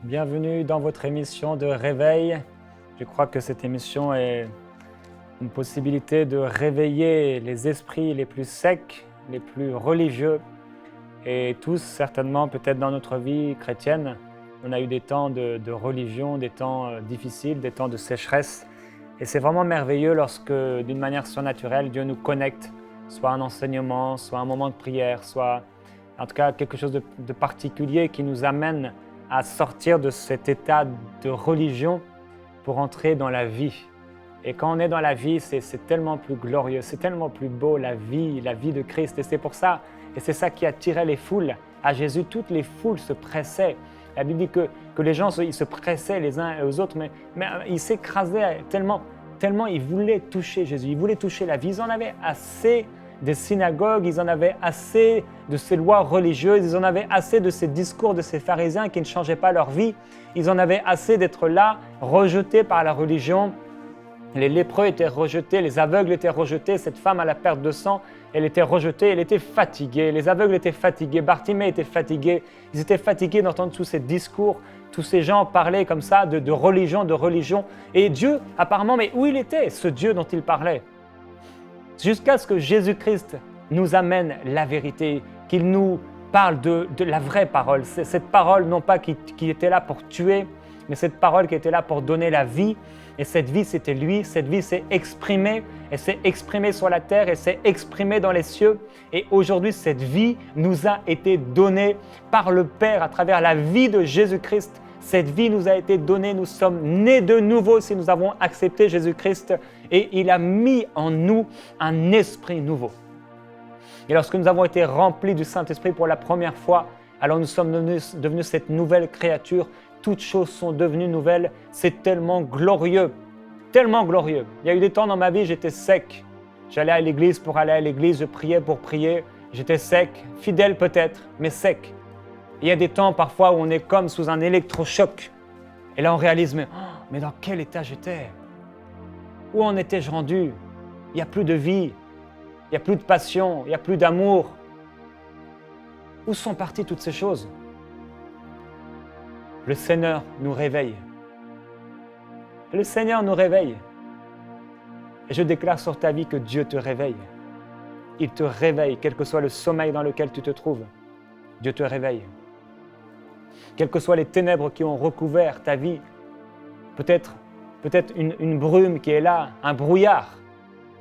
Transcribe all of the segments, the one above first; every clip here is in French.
Bienvenue dans votre émission de réveil. Je crois que cette émission est une possibilité de réveiller les esprits les plus secs, les plus religieux. Et tous, certainement, peut-être dans notre vie chrétienne, on a eu des temps de religion, des temps difficiles, des temps de sécheresse. Et c'est vraiment merveilleux lorsque, d'une manière surnaturelle, Dieu nous connecte, soit un enseignement, soit un moment de prière, soit en tout cas quelque chose de particulier qui nous amène à sortir de cet état de religion pour entrer dans la vie. Et quand on est dans la vie, c'est tellement plus glorieux, c'est tellement plus beau, la vie de Christ. Et c'est pour ça, et c'est ça qui attirait les foules à Jésus. Toutes les foules se pressaient. La Bible dit que les gens ils se pressaient les uns aux autres, mais ils s'écrasaient tellement ils voulaient toucher Jésus, ils voulaient toucher la vie. Ils en avaient assez des synagogues, ils en avaient assez de ces lois religieuses, ils en avaient assez de ces discours de ces pharisiens qui ne changeaient pas leur vie. Ils en avaient assez d'être là, rejetés par la religion. Les lépreux étaient rejetés, les aveugles étaient rejetés, cette femme à la perte de sang, elle était rejetée, elle était fatiguée, les aveugles étaient fatigués, Bartimée était fatigué, ils étaient fatigués d'entendre tous ces discours, tous ces gens parlaient comme ça de religion. Et Dieu, apparemment, mais où il était, ce Dieu dont il parlait? Jusqu'à ce que Jésus-Christ nous amène la vérité, qu'il nous parle de la vraie parole. C'est cette parole, non pas qui était là pour tuer, mais cette parole qui était là pour donner la vie. Et cette vie, c'était lui. Cette vie s'est exprimée. Elle s'est exprimée sur la terre. Elle s'est exprimée dans les cieux. Et aujourd'hui, cette vie nous a été donnée par le Père à travers la vie de Jésus-Christ. Cette vie nous a été donnée, nous sommes nés de nouveau si nous avons accepté Jésus-Christ et il a mis en nous un esprit nouveau. Et lorsque nous avons été remplis du Saint-Esprit pour la première fois, alors nous sommes devenus cette nouvelle créature. Toutes choses sont devenues nouvelles. C'est tellement glorieux, tellement glorieux. Il y a eu des temps dans ma vie, j'étais sec. J'allais à l'église pour aller à l'église, je priais pour prier. J'étais sec, fidèle peut-être, mais sec. Il y a des temps parfois où on est comme sous un électrochoc. Et là, on réalise, mais dans quel état j'étais? Où en étais-je rendu? Il n'y a plus de vie, il n'y a plus de passion, il n'y a plus d'amour. Où sont parties toutes ces choses? Le Seigneur nous réveille. Le Seigneur nous réveille. Et je déclare sur ta vie que Dieu te réveille. Il te réveille, quel que soit le sommeil dans lequel tu te trouves. Dieu te réveille. Quelles que soient les ténèbres qui ont recouvert ta vie, peut-être une brume qui est là, un brouillard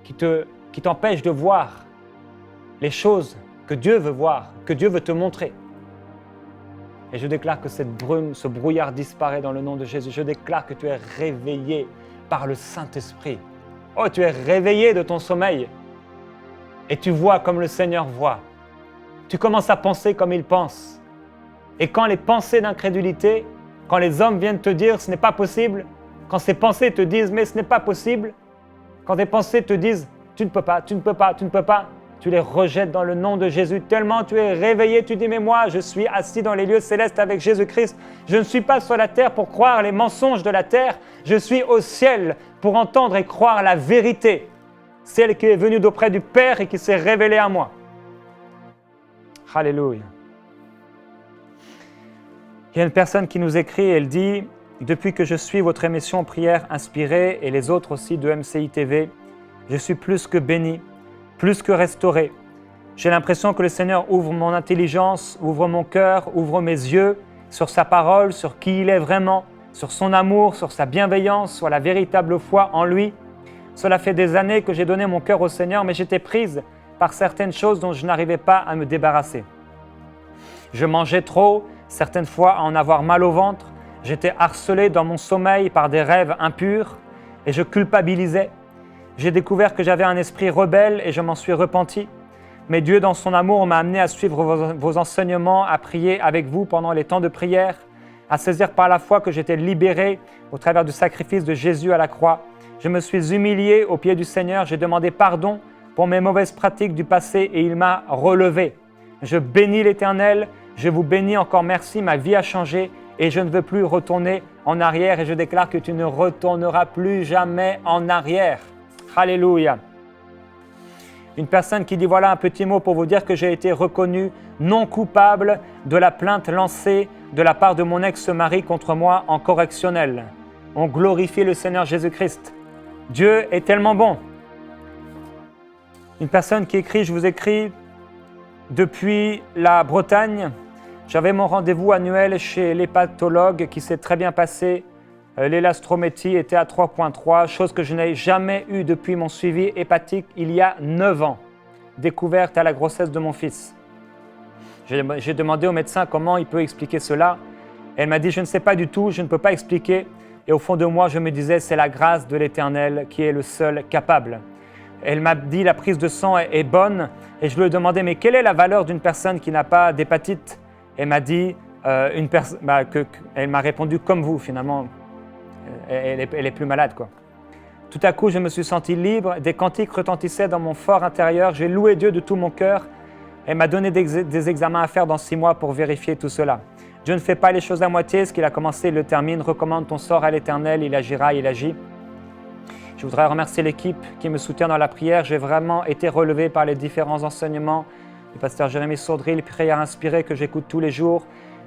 qui t'empêche de voir les choses que Dieu veut voir, que Dieu veut te montrer. Et je déclare que cette brume, ce brouillard disparaît dans le nom de Jésus. Je déclare que tu es réveillé par le Saint-Esprit. Oh, tu es réveillé de ton sommeil et tu vois comme le Seigneur voit. Tu commences à penser comme il pense. Et quand les pensées d'incrédulité, quand les hommes viennent te dire ce n'est pas possible, quand ces pensées te disent mais ce n'est pas possible, quand tes pensées te disent tu ne peux pas, tu les rejettes dans le nom de Jésus. Tellement tu es réveillé, tu dis mais moi je suis assis dans les lieux célestes avec Jésus-Christ. Je ne suis pas sur la terre pour croire les mensonges de la terre, je suis au ciel pour entendre et croire la vérité, celle qui est venue d'auprès du Père et qui s'est révélée à moi. Alléluia. Il y a une personne qui nous écrit, elle dit « Depuis que je suis votre émission Prière Inspirée et les autres aussi de MCI TV, je suis plus que béni, plus que restauré. J'ai l'impression que le Seigneur ouvre mon intelligence, ouvre mon cœur, ouvre mes yeux sur sa parole, sur qui il est vraiment, sur son amour, sur sa bienveillance, sur la véritable foi en lui. Cela fait des années que j'ai donné mon cœur au Seigneur, mais j'étais prise par certaines choses dont je n'arrivais pas à me débarrasser. Je mangeais trop, certaines fois à en avoir mal au ventre, j'étais harcelé dans mon sommeil par des rêves impurs et je culpabilisais. J'ai découvert que j'avais un esprit rebelle et je m'en suis repenti. Mais Dieu, dans son amour, m'a amené à suivre vos enseignements, à prier avec vous pendant les temps de prière, à saisir par la foi que j'étais libéré au travers du sacrifice de Jésus à la croix. Je me suis humilié aux pieds du Seigneur, j'ai demandé pardon pour mes mauvaises pratiques du passé et il m'a relevé. Je bénis l'Éternel, je vous bénis encore merci, ma vie a changé et je ne veux plus retourner en arrière et je déclare que tu ne retourneras plus jamais en arrière. Alléluia. Une personne qui dit, voilà un petit mot pour vous dire que j'ai été reconnu non coupable de la plainte lancée de la part de mon ex-mari contre moi en correctionnel. On glorifie le Seigneur Jésus-Christ. Dieu est tellement bon. Une personne qui écrit, je vous écris depuis la Bretagne. J'avais mon rendez-vous annuel chez l'hépatologue qui s'est très bien passé. L'élastrométrie était à 3,3, chose que je n'ai jamais eue depuis mon suivi hépatique il y a 9 ans, découverte à la grossesse de mon fils. J'ai demandé au médecin comment il peut expliquer cela. Elle m'a dit, je ne sais pas du tout, je ne peux pas expliquer. Et au fond de moi, je me disais, c'est la grâce de l'Éternel qui est le seul capable. Elle m'a dit, la prise de sang est bonne. Et je lui ai demandé, mais quelle est la valeur d'une personne qui n'a pas d'hépatite? Elle m'a dit, elle m'a répondu comme vous finalement. Elle est plus malade, quoi. Tout à coup, je me suis senti libre. Des cantiques retentissaient dans mon fort intérieur. J'ai loué Dieu de tout mon cœur. Elle m'a donné des examens à faire dans 6 mois pour vérifier tout cela. Dieu ne fait pas les choses à moitié. Ce qu'il a commencé, il le termine. Recommande ton sort à l'Éternel. Il agira, il agit. Je voudrais remercier l'équipe qui me soutient dans la prière. J'ai vraiment été relevé par les différents enseignements du pasteur Jérémy Sourdry, les prières inspirées que j'écoute tous les jours,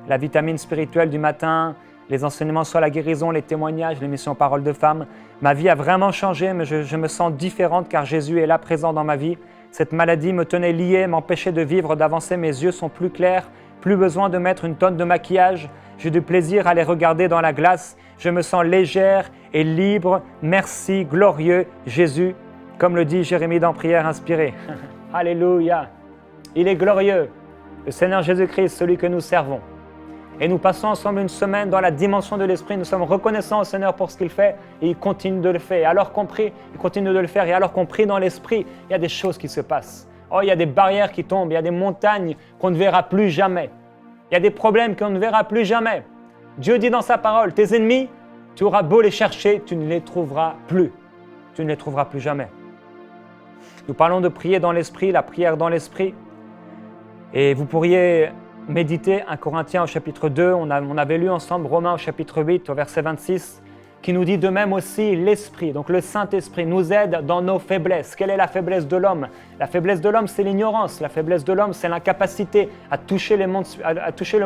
la vitamine spirituelle du matin, les enseignements sur la guérison, les témoignages, l'émission Parole de Femmes. Ma vie a vraiment changé, mais je me sens différente car Jésus est là présent dans ma vie. Cette maladie me tenait lié, m'empêchait de vivre, d'avancer. Mes yeux sont plus clairs, plus besoin de mettre une tonne de maquillage. J'ai du plaisir à les regarder dans la glace. Je me sens légère et libre. Merci, glorieux Jésus, comme le dit Jérémie dans Prière inspirée. Alléluia! Il est glorieux, le Seigneur Jésus-Christ, celui que nous servons. Et nous passons ensemble une semaine dans la dimension de l'Esprit. Nous sommes reconnaissants au Seigneur pour ce qu'il fait et il continue de le faire. Et alors qu'on prie, il continue de le faire. Et alors qu'on prie dans l'Esprit, il y a des choses qui se passent. Oh, il y a des barrières qui tombent, il y a des montagnes qu'on ne verra plus jamais. Il y a des problèmes qu'on ne verra plus jamais. Dieu dit dans sa parole, tes ennemis, tu auras beau les chercher, tu ne les trouveras plus. Tu ne les trouveras plus jamais. Nous parlons de prier dans l'Esprit, la prière dans l'Esprit. Et vous pourriez méditer 1 Corinthiens au chapitre 2, on avait lu ensemble Romains au chapitre 8 au verset 26, qui nous dit de même aussi l'Esprit, donc le Saint-Esprit nous aide dans nos faiblesses. Quelle est la faiblesse de l'homme? La faiblesse de l'homme, c'est l'ignorance. La faiblesse de l'homme, c'est l'incapacité à toucher le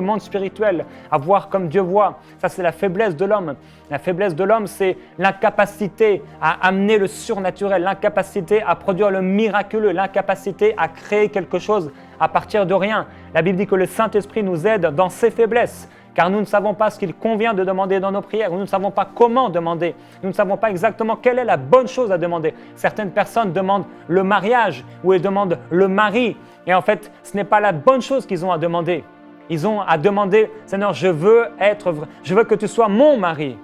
monde spirituel, à voir comme Dieu voit. Ça, c'est la faiblesse de l'homme. La faiblesse de l'homme, c'est l'incapacité à amener le surnaturel, l'incapacité à produire le miraculeux, l'incapacité à créer quelque chose à partir de rien. La Bible dit que le Saint-Esprit nous aide dans ses faiblesses, car nous ne savons pas ce qu'il convient de demander dans nos prières, nous ne savons pas comment demander, nous ne savons pas exactement quelle est la bonne chose à demander. Certaines personnes demandent le mariage ou elles demandent le mari, et en fait, ce n'est pas la bonne chose qu'ils ont à demander. Ils ont à demander, Seigneur, je veux que tu sois mon mari,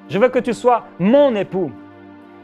je veux que tu sois mon époux.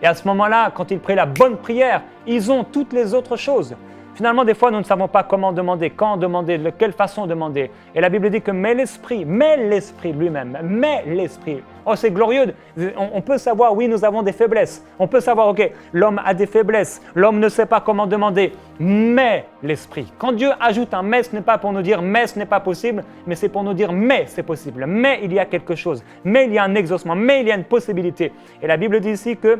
Et à ce moment-là, quand ils prient la bonne prière, ils ont toutes les autres choses. Finalement, des fois, nous ne savons pas comment demander, quand demander, de quelle façon demander. Et la Bible dit que mais l'Esprit lui-même, mais l'Esprit. Oh, c'est glorieux. On peut savoir, oui, nous avons des faiblesses. On peut savoir, ok, l'homme a des faiblesses. L'homme ne sait pas comment demander, mais l'Esprit. Quand Dieu ajoute un mais, ce n'est pas pour nous dire mais ce n'est pas possible, mais c'est pour nous dire mais c'est possible. Mais il y a quelque chose. Mais il y a un exaucement. Mais il y a une possibilité. Et la Bible dit ici que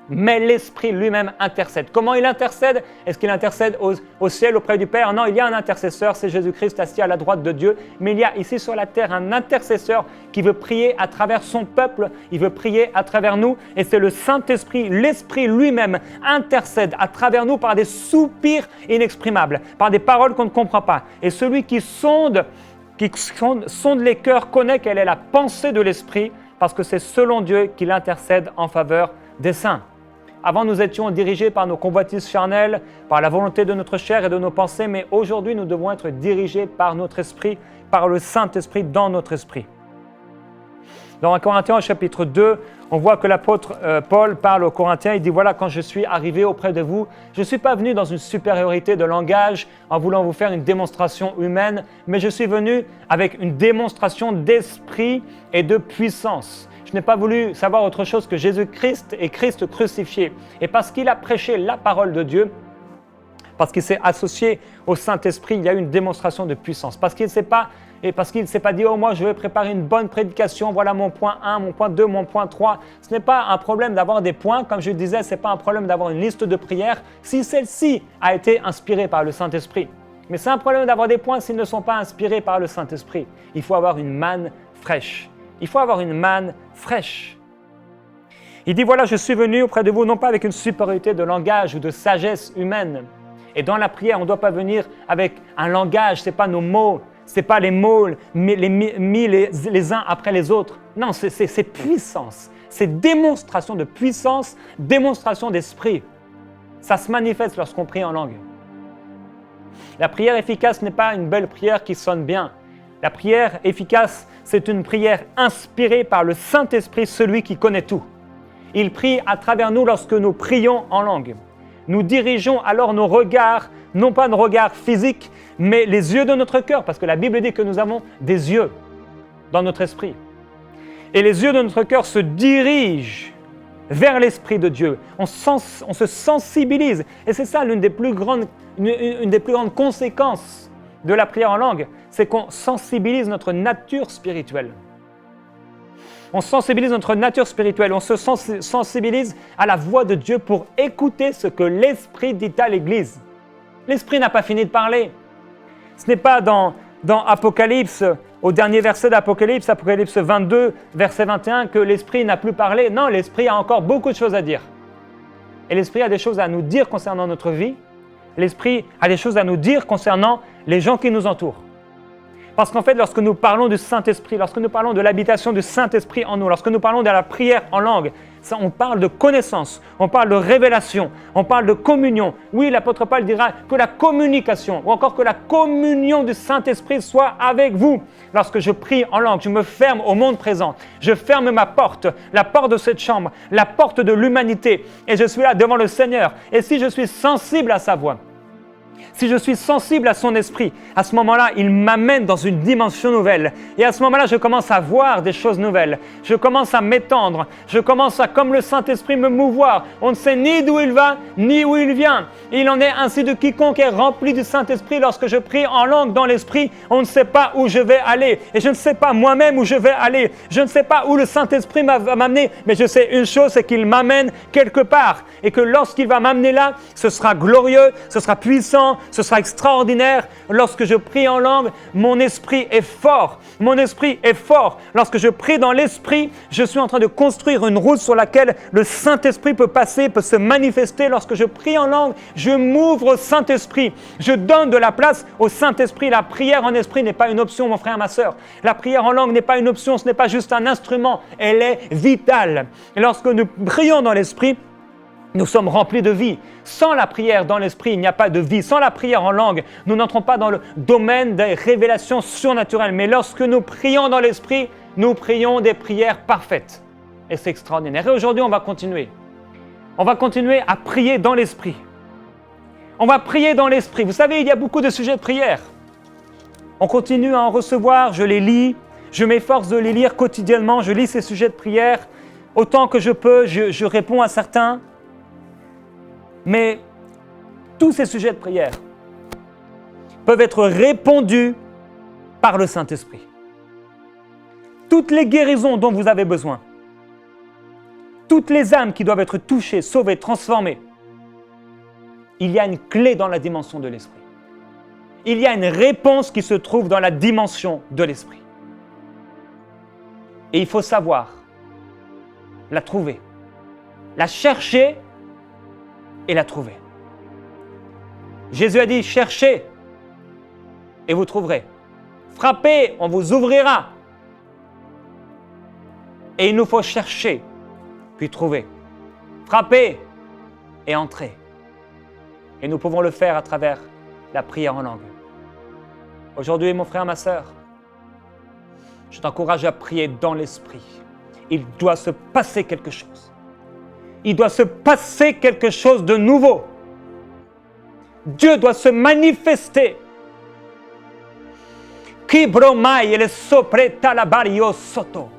mais l'Esprit lui-même intercède. Comment il intercède? Est-ce qu'il intercède au ciel auprès du Père? Non, il y a un intercesseur, c'est Jésus-Christ assis à la droite de Dieu. Mais il y a ici sur la terre un intercesseur qui veut prier à travers son peuple, il veut prier à travers nous. Et c'est le Saint-Esprit, l'Esprit lui-même intercède à travers nous par des soupirs inexprimables, par des paroles qu'on ne comprend pas. Et celui qui sonde les cœurs connaît quelle est la pensée de l'Esprit, parce que c'est selon Dieu qu'il intercède en faveur des saints. Avant, nous étions dirigés par nos convoitises charnelles, par la volonté de notre chair et de nos pensées, mais aujourd'hui, nous devons être dirigés par notre esprit, par le Saint-Esprit dans notre esprit. Dans 1 Corinthiens, au chapitre 2, on voit que l'apôtre Paul parle aux Corinthiens, il dit « Voilà, quand je suis arrivé auprès de vous, je ne suis pas venu dans une supériorité de langage en voulant vous faire une démonstration humaine, mais je suis venu avec une démonstration d'esprit et de puissance. » Je n'ai pas voulu savoir autre chose que Jésus-Christ et Christ crucifié. Et parce qu'il a prêché la parole de Dieu, parce qu'il s'est associé au Saint-Esprit, il y a eu une démonstration de puissance. Parce qu'il ne s'est pas dit « Oh, moi, je vais préparer une bonne prédication, voilà mon point 1, mon point 2, mon point 3. » Ce n'est pas un problème d'avoir des points, comme je disais, ce n'est pas un problème d'avoir une liste de prières si celle-ci a été inspirée par le Saint-Esprit. Mais c'est un problème d'avoir des points s'ils ne sont pas inspirés par le Saint-Esprit. Il faut avoir une manne fraîche. Il faut avoir une manne fraîche. Il dit, voilà, je suis venu auprès de vous, non pas avec une supériorité de langage ou de sagesse humaine. Et dans la prière, on ne doit pas venir avec un langage, ce n'est pas nos mots, ce n'est pas les mots mis les uns après les autres. Non, c'est puissance, c'est démonstration de puissance, démonstration d'esprit. Ça se manifeste lorsqu'on prie en langue. La prière efficace n'est pas une belle prière qui sonne bien. La prière efficace, c'est une prière inspirée par le Saint-Esprit, celui qui connaît tout. Il prie à travers nous lorsque nous prions en langue. Nous dirigeons alors nos regards, non pas nos regards physiques, mais les yeux de notre cœur, parce que la Bible dit que nous avons des yeux dans notre esprit. Et les yeux de notre cœur se dirigent vers l'Esprit de Dieu. On se sensibilise. Et c'est ça une des plus grandes conséquences de la prière en langue, c'est qu'on sensibilise notre nature spirituelle. On sensibilise notre nature spirituelle, on se sensibilise à la voix de Dieu pour écouter ce que l'Esprit dit à l'Église. L'Esprit n'a pas fini de parler. Ce n'est pas dans Apocalypse, au dernier verset d'Apocalypse, Apocalypse 22, verset 21, que l'Esprit n'a plus parlé. Non, l'Esprit a encore beaucoup de choses à dire. Et l'Esprit a des choses à nous dire concernant notre vie. L'Esprit a des choses à nous dire concernant les gens qui nous entourent. Parce qu'en fait, lorsque nous parlons du Saint-Esprit, lorsque nous parlons de l'habitation du Saint-Esprit en nous, lorsque nous parlons de la prière en langue, ça, on parle de connaissance, on parle de révélation, on parle de communion. Oui, l'apôtre Paul dira que la communication, ou encore que la communion du Saint-Esprit soit avec vous. Lorsque je prie en langue, je me ferme au monde présent. Je ferme ma porte, la porte de cette chambre, la porte de l'humanité. Et je suis là devant le Seigneur. Et si je suis sensible à sa voix, si je suis sensible à son esprit, à ce moment-là, il m'amène dans une dimension nouvelle. Et à ce moment-là, je commence à voir des choses nouvelles. Je commence à m'étendre. Je commence à, comme le Saint-Esprit, me mouvoir. On ne sait ni d'où il va, ni où il vient. Il en est ainsi de quiconque est rempli du Saint-Esprit. Lorsque je prie en langue dans l'Esprit, on ne sait pas où je vais aller. Et je ne sais pas moi-même où je vais aller. Je ne sais pas où le Saint-Esprit va m'amener. Mais je sais une chose, c'est qu'il m'amène quelque part. Et que lorsqu'il va m'amener là, ce sera glorieux, ce sera puissant, ce sera extraordinaire. Lorsque je prie en langue, mon esprit est fort. Mon esprit est fort. Lorsque je prie dans l'esprit, je suis en train de construire une route sur laquelle le Saint-Esprit peut passer, peut se manifester. Lorsque je prie en langue, je m'ouvre au Saint-Esprit. Je donne de la place au Saint-Esprit. La prière en esprit n'est pas une option, mon frère, ma sœur. La prière en langue n'est pas une option, ce n'est pas juste un instrument. Elle est vitale. Et lorsque nous prions dans l'esprit, nous sommes remplis de vie. Sans la prière dans l'esprit, il n'y a pas de vie. Sans la prière en langue, nous n'entrons pas dans le domaine des révélations surnaturelles. Mais lorsque nous prions dans l'esprit, nous prions des prières parfaites. Et c'est extraordinaire. Et aujourd'hui, on va continuer. On va continuer à prier dans l'esprit. On va prier dans l'esprit. Vous savez, il y a beaucoup de sujets de prière. On continue à en recevoir, je les lis. Je m'efforce de les lire quotidiennement. Je lis ces sujets de prière. Autant que je peux, je réponds à certains. Mais tous ces sujets de prière peuvent être répondus par le Saint-Esprit. Toutes les guérisons dont vous avez besoin, toutes les âmes qui doivent être touchées, sauvées, transformées, il y a une clé dans la dimension de l'Esprit. Il y a une réponse qui se trouve dans la dimension de l'Esprit. Et il faut savoir la trouver, la chercher et la trouver. Jésus a dit, cherchez et vous trouverez. Frappez, on vous ouvrira. Et il nous faut chercher, puis trouver. Frapper et entrer. Et nous pouvons le faire à travers la prière en langue. Aujourd'hui, mon frère, ma sœur, je t'encourage à prier dans l'esprit. Il doit se passer quelque chose. Il doit se passer quelque chose de nouveau. Dieu doit se manifester. Kibromai ele sopreta la bario soto.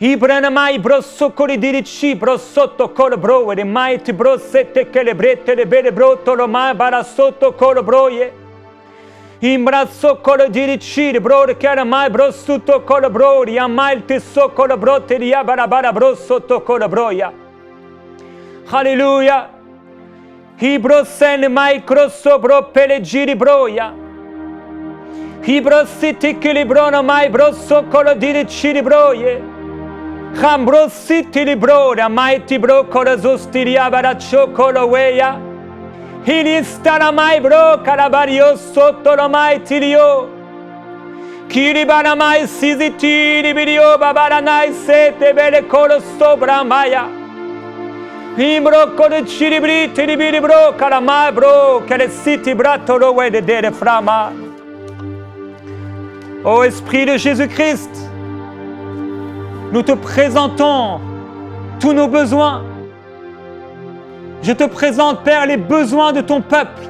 Ibranamai brosso colidirici brosotto colobro e mai ti brossette che le brette le belle brotolo mai barasotto colobroie. Imbrazzo colodirici bro che era mai brossuto colobro ya mai ti so colobrote ya barabara brossotto colobroia. Alleluia. Ibrosen mai crosso bro pelegiri broia. Ibrositi che librono mai brosso colodirici broie. Cambrositi librora mai ti bro colazostiria baraccio coloweia. Ilistana mai bro calabario sotto lo mai tilio. Kiribana mai siziti libirio babaranai sete bele colo sobra maya. Imbro colo ciribri tilibiri bro calamai bro che le siti bratolo we de dere frama. Ô Esprit de Jésus-Christ, nous te présentons tous nos besoins. Je te présente, Père, les besoins de ton peuple,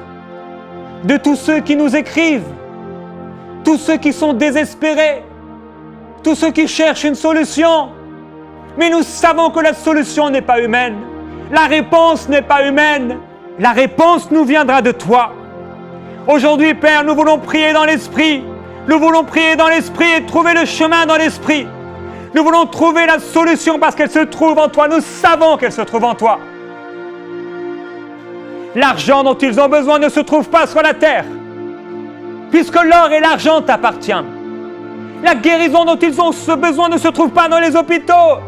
de tous ceux qui nous écrivent, tous ceux qui sont désespérés, tous ceux qui cherchent une solution. Mais nous savons que la solution n'est pas humaine. La réponse n'est pas humaine. La réponse nous viendra de toi. Aujourd'hui, Père, nous voulons prier dans l'Esprit. Nous voulons prier dans l'Esprit et trouver le chemin dans l'Esprit. Nous voulons trouver la solution parce qu'elle se trouve en toi. Nous savons qu'elle se trouve en toi. L'argent dont ils ont besoin ne se trouve pas sur la terre, puisque l'or et l'argent t'appartiennent. La guérison dont ils ont besoin ne se trouve pas dans les hôpitaux,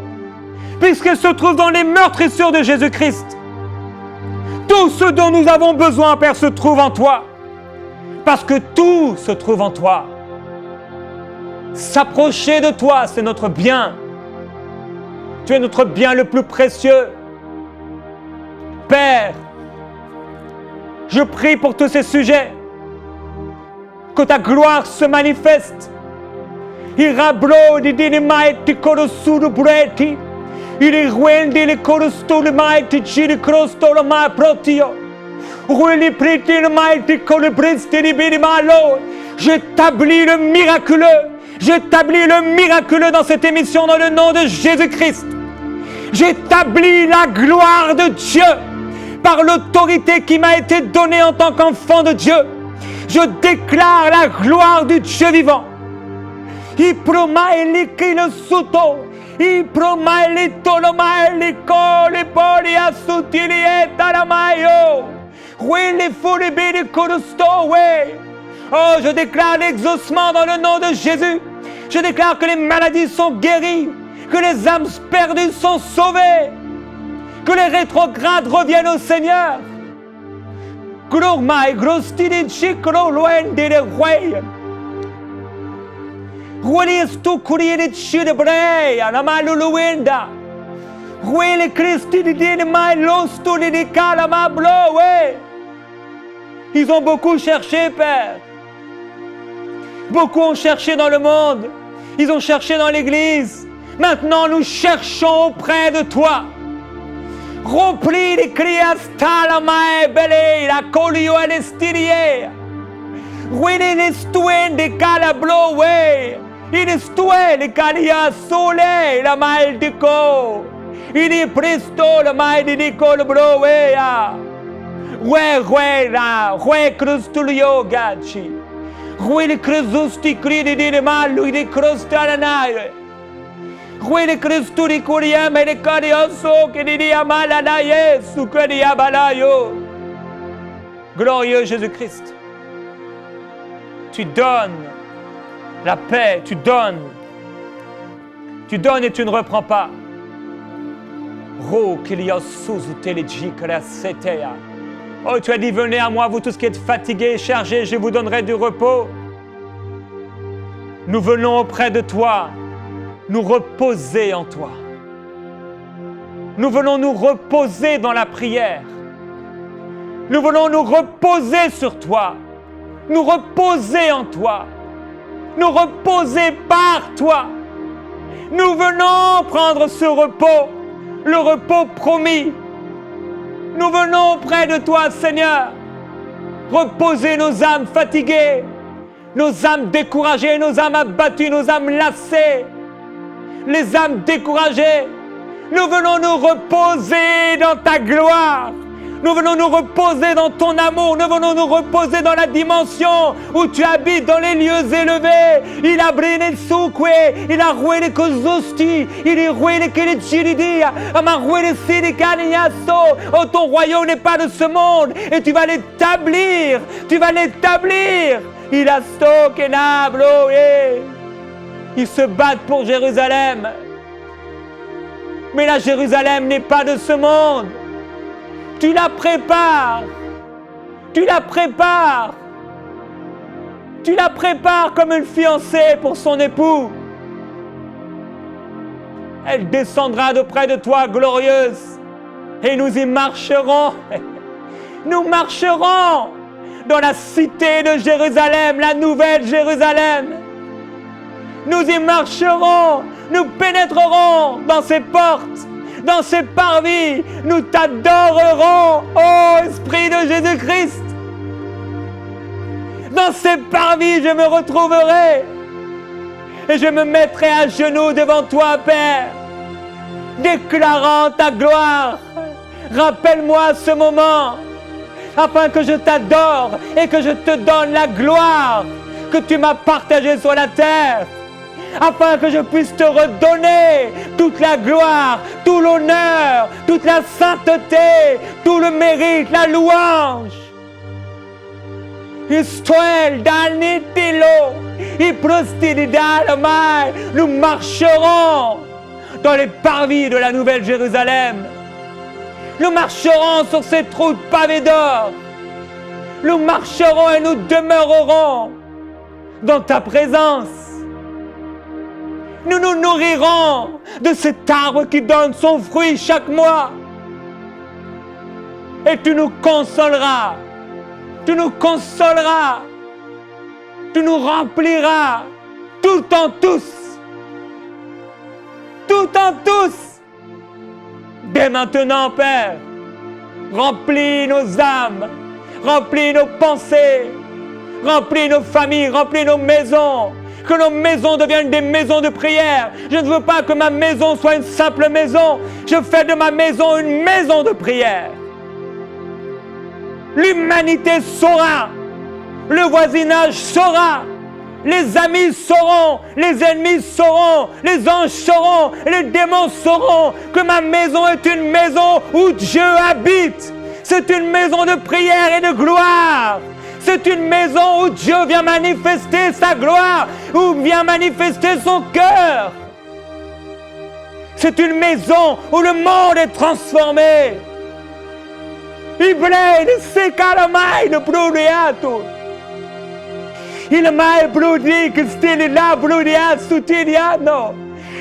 puisqu'elle se trouve dans les meurtrissures de Jésus-Christ. Tout ce dont nous avons besoin, Père, se trouve en toi, parce que tout se trouve en toi. S'approcher de toi, c'est notre bien. Tu es notre bien le plus précieux. Père, je prie pour tous ces sujets, que ta gloire se manifeste. Il rablo di dini mai ti corosuru breti, il ruendi le corostolo mai ti giri crostolo mai protio, rueli priti le mai ti colibristi di bini malo. J'établis le miraculeux. J'établis le miraculeux dans cette émission dans le nom de Jésus-Christ. J'établis la gloire de Dieu par l'autorité qui m'a été donnée en tant qu'enfant de Dieu. Je déclare la gloire du Dieu vivant. I promaeli che lo suto, i promaeli tolomaeli coli poli assutili e taramaio. Willi furi bini corostowe. Oh, je déclare l'exaucement dans le nom de Jésus. Je déclare que les maladies sont guéries, que les âmes perdues sont sauvées, que les rétrogrades reviennent au Seigneur. Glormai grostidi chicro loendi de rey. Ruelis tu curieri chidebrei, anamaluluenda. Rueli Christi di dini mai lostu di calama blowe. Ils ont beaucoup cherché, Père. Beaucoup ont cherché dans le monde. Ils ont cherché dans l'Église. Maintenant, nous cherchons auprès de toi. Remplis les crias talamae belle, la colio alestirie. Ruine l'estuen de calablowe. Il estue de calia sole, la mal de co. Il est presto, la mal de colbroea. Rue crustulio gaci. Rue le cruzusti cridi di mallu di crustaranae. Rue le crusturi curiam e le carioso che di amala na Yesu che di abalayo. Glorieux Jésus-Christ, tu donnes la paix, tu donnes et tu ne reprends pas. Ro qu'il y a sous la setea. Oh, tu as dit, venez à moi, vous tous qui êtes fatigués et chargés, je vous donnerai du repos. Nous venons auprès de toi, nous reposer en toi. Nous venons nous reposer dans la prière. Nous venons nous reposer sur toi, nous reposer en toi, nous reposer par toi. Nous venons prendre ce repos, le repos promis. Nous venons auprès de toi, Seigneur, reposer nos âmes fatiguées, nos âmes découragées, nos âmes abattues, nos âmes lassées, les âmes découragées. Nous venons nous reposer dans ta gloire. Nous venons nous reposer dans ton amour. Nous venons nous reposer dans la dimension où tu habites dans les lieux élevés. Il a brûlé le souque, il a roué les cozosti, il a roué les kilichiridia, il a roué les silicaniasso. Oh, ton royaume n'est pas de ce monde et tu vas l'établir. Tu vas l'établir. Il a stocké nablo. Ils se battent pour Jérusalem. Mais la Jérusalem n'est pas de ce monde. Tu la prépares. Tu la prépares. Tu la prépares comme une fiancée pour son époux. Elle descendra de près de toi glorieuse. Et nous y marcherons. Nous marcherons dans la cité de Jérusalem, la nouvelle Jérusalem. Nous y marcherons. Nous pénétrerons dans ses portes, dans ses parvis. Nous t'adorerons, ô Esprit de Jésus-Christ. Dans ses parvis, je me retrouverai et je me mettrai à genoux devant toi, Père, déclarant ta gloire. Rappelle-moi ce moment, afin que je t'adore et que je te donne la gloire que tu m'as partagée sur la terre. Afin que je puisse te redonner toute la gloire, tout l'honneur, toute la sainteté, tout le mérite, la louange. Nous marcherons dans les parvis de la nouvelle Jérusalem. Nous marcherons sur cette route pavée d'or. Nous marcherons et nous demeurerons dans ta présence. Nous nous nourrirons de cet arbre qui donne son fruit chaque mois. Et tu nous consoleras. Tu nous consoleras. Tu nous rempliras tout en tous. Tout en tous. Dès maintenant, Père, remplis nos âmes. Remplis nos pensées. Remplis nos familles. Remplis nos maisons. Que nos maisons deviennent des maisons de prière. Je ne veux pas que ma maison soit une simple maison. Je fais de ma maison une maison de prière. L'humanité saura. Le voisinage saura. Les amis sauront. Les ennemis sauront. Les anges sauront. Les démons sauront que ma maison est une maison où Dieu habite. C'est une maison de prière et de gloire. C'est une maison où Dieu vient manifester sa gloire, où vient manifester son cœur. C'est une maison où le monde est transformé. Il mai bludi che stili là bludia sutiliano.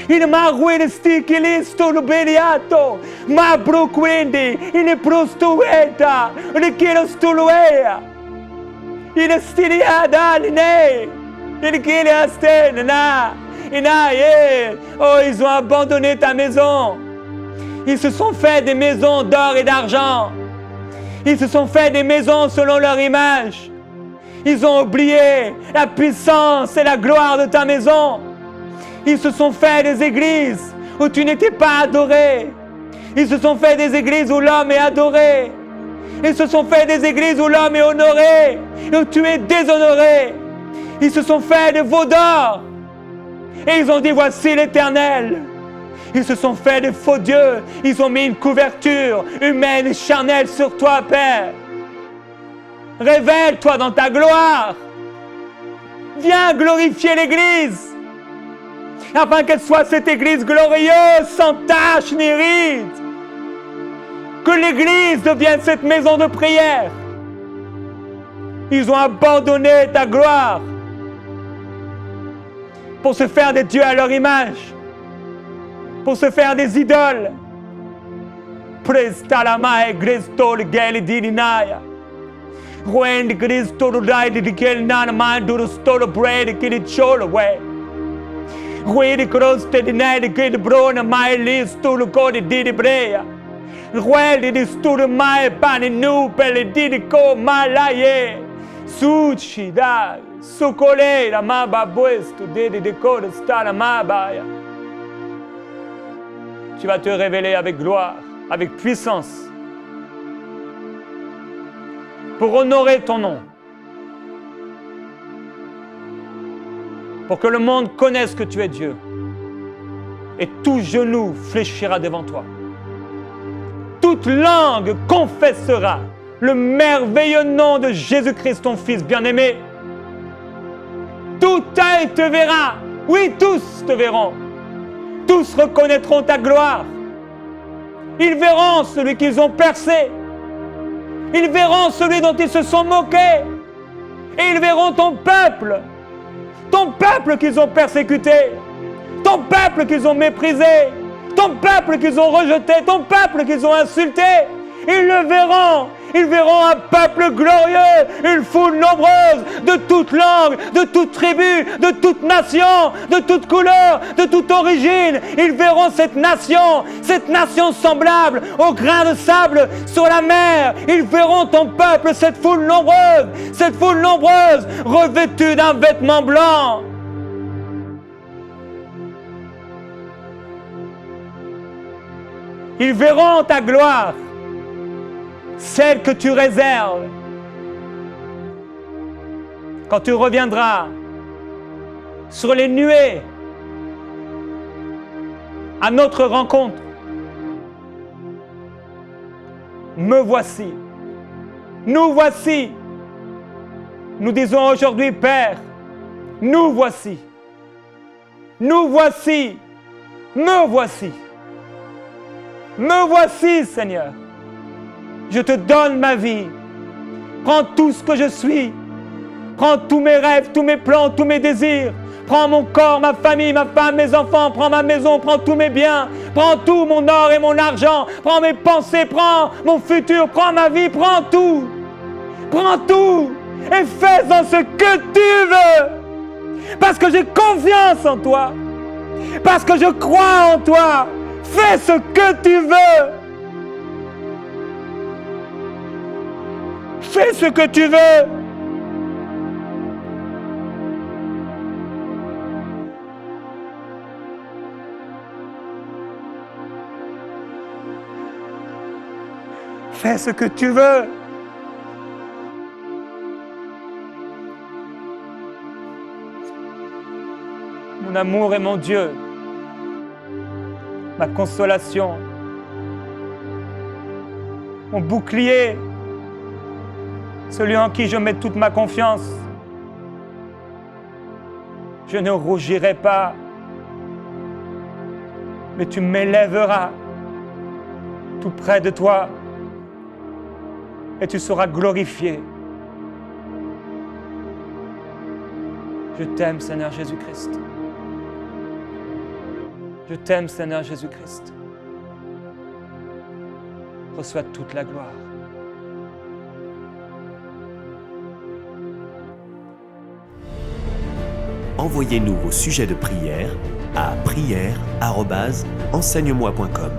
Il m'a ruine sticky listo lo beriato. Ma bru quindi in prostueta, le chilo stuluea. Il est stylé à Daline. Il est resté, oh, ils ont abandonné ta maison. Ils se sont fait des maisons d'or et d'argent. Ils se sont fait des maisons selon leur image. Ils ont oublié la puissance et la gloire de ta maison. Ils se sont fait des églises où tu n'étais pas adoré. Ils se sont fait des églises où l'homme est adoré. Ils se sont fait des églises où l'homme est honoré et où tu es déshonoré. Ils se sont fait des veaux d'or et ils ont dit voici l'Éternel. Ils se sont fait des faux dieux. Ils ont mis une couverture humaine et charnelle sur toi, Père. Révèle-toi dans ta gloire. Viens glorifier l'Église afin qu'elle soit cette Église glorieuse, sans tache ni ride. Que l'Église devienne cette maison de prière. Ils ont abandonné ta gloire pour se faire des dieux à leur image, pour se faire des idoles. Presta la mai Cristo le geli di naya. Rend Cristo lo dai di kel nana mai do stolo bread che di cholo way. Rend croste di nai che di brona mai listo lo codi di brea. Rend di studo mai pani nu per le di co malaye. Suci dai, sucolera ma babuesto de coda sta la mabaya. tu vas te révéler avec gloire, avec puissance, pour honorer ton nom, pour que le monde connaisse que tu es Dieu, et tout genou fléchira devant toi. Toute langue confessera le merveilleux nom de Jésus-Christ, ton Fils bien-aimé. Tout œil te verra, oui, tous te verront. Tous reconnaîtront ta gloire. Ils verront celui qu'ils ont percé. Ils verront celui dont ils se sont moqués. Et ils verront ton peuple qu'ils ont persécuté, ton peuple qu'ils ont méprisé, ton peuple qu'ils ont rejeté, ton peuple qu'ils ont insulté. Ils le verront. Ils verront un peuple glorieux, une foule nombreuse, de toute langue, de toute tribu, de toute nation, de toute couleur, de toute origine. Ils verront cette nation semblable au grain de sable sur la mer. Ils verront ton peuple, cette foule nombreuse, revêtue d'un vêtement blanc. Ils verront ta gloire, celle que tu réserves quand tu reviendras sur les nuées à notre rencontre. Me voici, nous voici. Nous disons aujourd'hui, Père, nous voici, nous voici, me voici, me voici, Seigneur. Je te donne ma vie. Prends tout ce que je suis. Prends tous mes rêves, tous mes plans, tous mes désirs. Prends mon corps, ma famille, ma femme, mes enfants. Prends ma maison, prends tous mes biens. Prends tout, mon or et mon argent. Prends mes pensées, prends mon futur. Prends ma vie, prends tout. Prends tout et fais-en ce que tu veux. Parce que j'ai confiance en toi. Parce que je crois en toi. Fais ce que tu veux. Fais ce que tu veux. Fais ce que tu veux. Mon amour est mon Dieu, ma consolation, mon bouclier, celui en qui je mets toute ma confiance. Je ne rougirai pas, mais tu m'élèveras tout près de toi et tu seras glorifié. Je t'aime, Seigneur Jésus-Christ. Je t'aime, Seigneur Jésus-Christ. Reçois toute la gloire. Envoyez-nous vos sujets de prière à prière@enseigne-moi.com.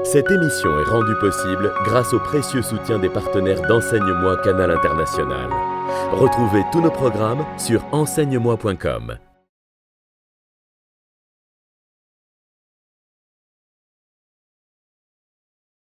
Cette émission est rendue possible grâce au précieux soutien des partenaires d'Enseigne-moi Canal International. Retrouvez tous nos programmes sur enseigne-moi.com.